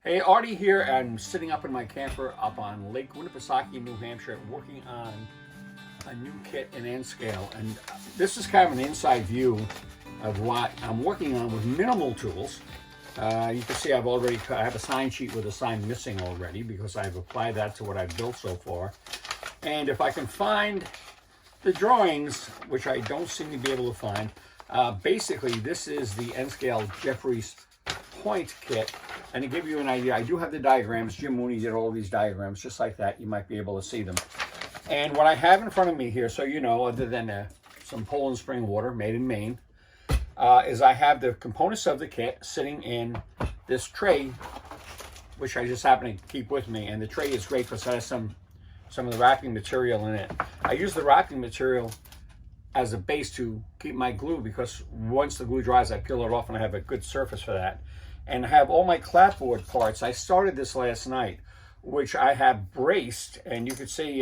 Hey, Artie here. I'm sitting up in my camper up on Lake Winnipesaukee, New Hampshire, working on a new kit in N scale. And this is kind of an inside view of what I'm working on with minimal tools. You can see I have a sign sheet with a sign missing already because I've applied that to what I've built so far. And if I can find the drawings, which I don't seem to be able to find, basically this is the N scale Jefferies point kit. And to give you an idea, I do have the diagrams. Jim Mooney did all these diagrams just like that. You might be able to see them. And what I have in front of me here, so you know, other than some Poland spring water made in Maine, is I have the components of the kit sitting in this tray, which I just happen to keep with me. And the tray is great because it has some of the wrapping material in it. I use the wrapping material as a base to keep my glue because once the glue dries, I peel it off and I have a good surface for that. And I have all my clapboard parts. I started this last night, which I have braced, and you can see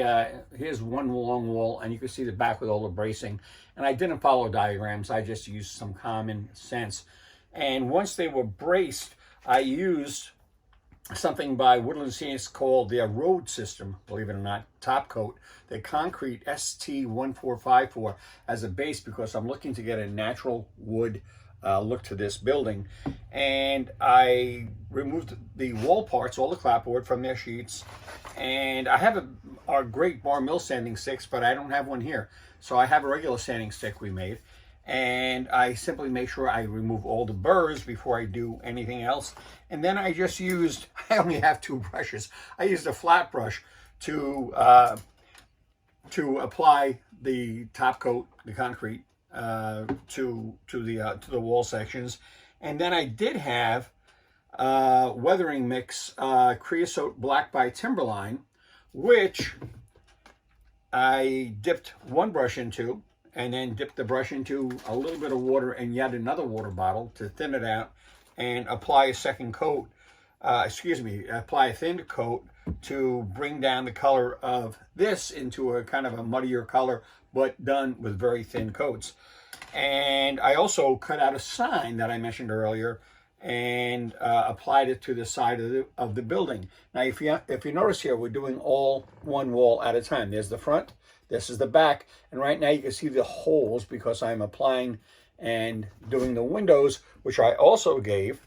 here's one long wall, and you can see the back with all the bracing. And I didn't follow diagrams. I just used some common sense. And once they were braced, I used something by Woodland Scenics called their road system, believe it or not, top coat, the concrete ST1454 as a base because I'm looking to get a natural wood look to this building. And I removed the wall parts, all the clapboard from their sheets, and I have our great bar mill sanding sticks, but I don't have one here, so I have a regular sanding stick we made, and I simply make sure I remove all the burrs before I do anything else. And then I just used, I only have two brushes. I used a flat brush to apply the top coat, the concrete, to the wall sections. And then I did have weathering mix creosote black by Timberline, which I dipped one brush into and then dipped the brush into a little bit of water and yet another water bottle to thin it out and apply a second coat, apply a thin coat to bring down the color of this into a kind of a muddier color, but done with very thin coats. And I also cut out a sign that I mentioned earlier and applied it to the side of the building. Now, if you notice here, we're doing all one wall at a time. There's the front, this is the back, and right now you can see the holes because I'm applying and doing the windows, which I also gave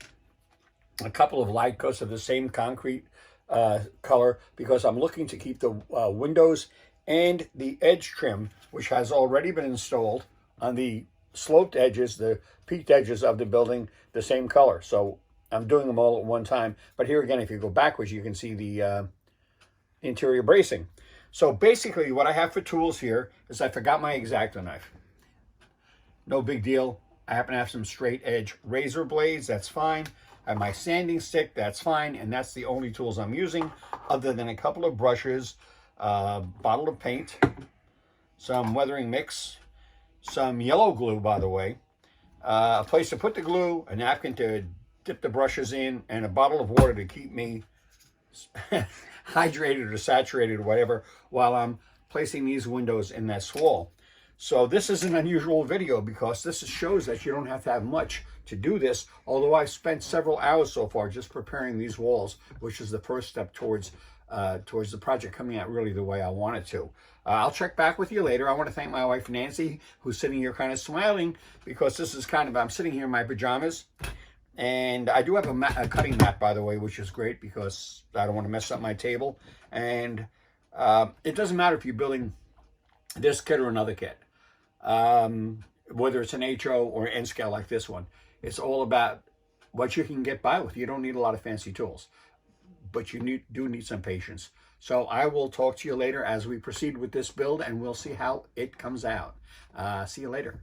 a couple of light coats of the same concrete color because I'm looking to keep the windows and the edge trim, which has already been installed on the sloped edges, the peaked edges of the building, the same color. So I'm doing them all at one time. But here again, if you go backwards, you can see the interior bracing. So basically what I have for tools here is I forgot my X-Acto knife. No big deal. I happen to have some straight edge razor blades. That's fine. I have my sanding stick. That's fine. And that's the only tools I'm using other than a couple of brushes, bottle of paint, some weathering mix, some yellow glue, by the way, a place to put the glue, a napkin to dip the brushes in, and a bottle of water to keep me hydrated or saturated or whatever while I'm placing these windows in that wall. So this is an unusual video because this shows that you don't have to have much to do this, although I've spent several hours so far just preparing these walls, which is the first step towards the project coming out really the way I want it to. I'll check back with you later. I want to thank my wife, Nancy, who's sitting here kind of smiling because this is I'm sitting here in my pajamas. And I do have a cutting mat, by the way, which is great because I don't want to mess up my table. And it doesn't matter if you're building this kit or another kit, whether it's an HO or N scale like this one. It's all about what you can get by with. You don't need a lot of fancy tools, but you do need some patience. So I will talk to you later as we proceed with this build, and we'll see how it comes out. See you later.